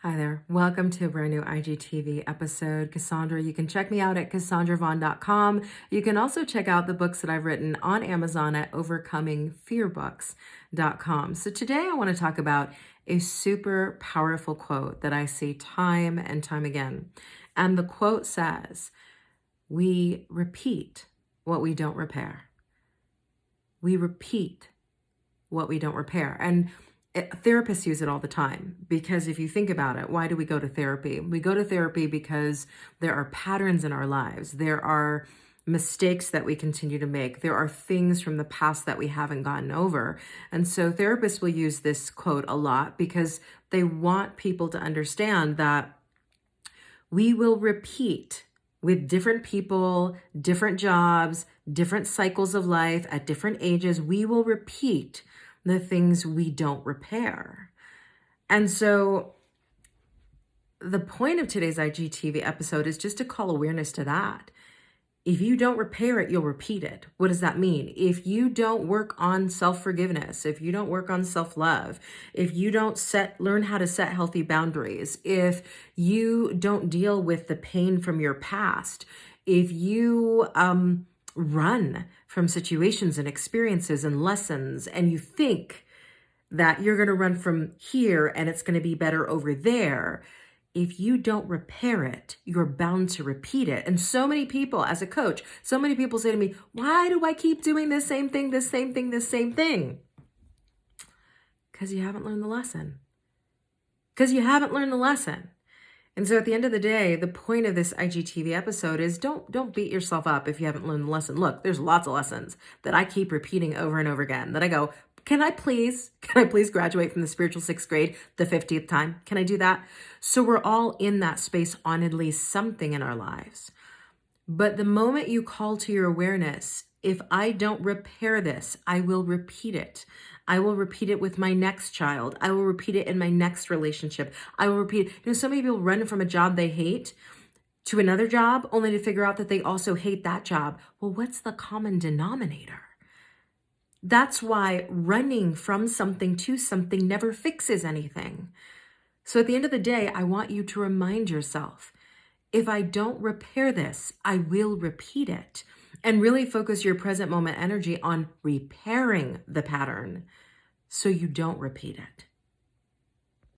Hi there. Welcome to a brand new IGTV episode. Cassandra, you can check me out at cassandravon.com. You can also check out the books that I've written on Amazon at overcomingfearbooks.com. So today I want to talk about a super powerful quote that I see time and time again. And the quote says, "We repeat what we don't repair." We repeat what we don't repair. And therapists use it all the time because if you think about it, why do we go to therapy? We go to therapy because there are patterns in our lives. There are mistakes that we continue to make. There are things from the past that we haven't gotten over. And so therapists will use this quote a lot because they want people to understand that we will repeat with different people, different jobs, different cycles of life at different ages. We will repeat the things we don't repair. And so the point of today's IGTV episode is just to call awareness to that. If you don't repair it, you'll repeat it. What does that mean? If you don't work on self-forgiveness, if you don't work on self-love, if you don't learn how to set healthy boundaries, if you don't deal with the pain from your past, if you run from situations and experiences and lessons, and you think that you're going to run from here and it's going to be better over there, if you don't repair it, you're bound to repeat it. And so many people, as a coach, so many people say to me, why do I keep doing this same thing, this same thing, this same thing? Because you haven't learned the lesson. Because you haven't learned the lesson. And so at the end of the day, the point of this IGTV episode is don't beat yourself up if you haven't learned the lesson. Look, there's lots of lessons that I keep repeating over and over again that I go, can I please graduate from the spiritual sixth grade the 50th time? Can I do that? So we're all in that space on at least something in our lives. But the moment you call to your awareness, if I don't repair this, I will repeat it. I will repeat it with my next child. I will repeat it in my next relationship. I will repeat it. So many people run from a job they hate to another job only to figure out that they also hate that job. Well, what's the common denominator? That's why running from something to something never fixes anything. So at the end of the day, I want you to remind yourself, if I don't repair this, I will repeat it. And really focus your present moment energy on repairing the pattern so you don't repeat it.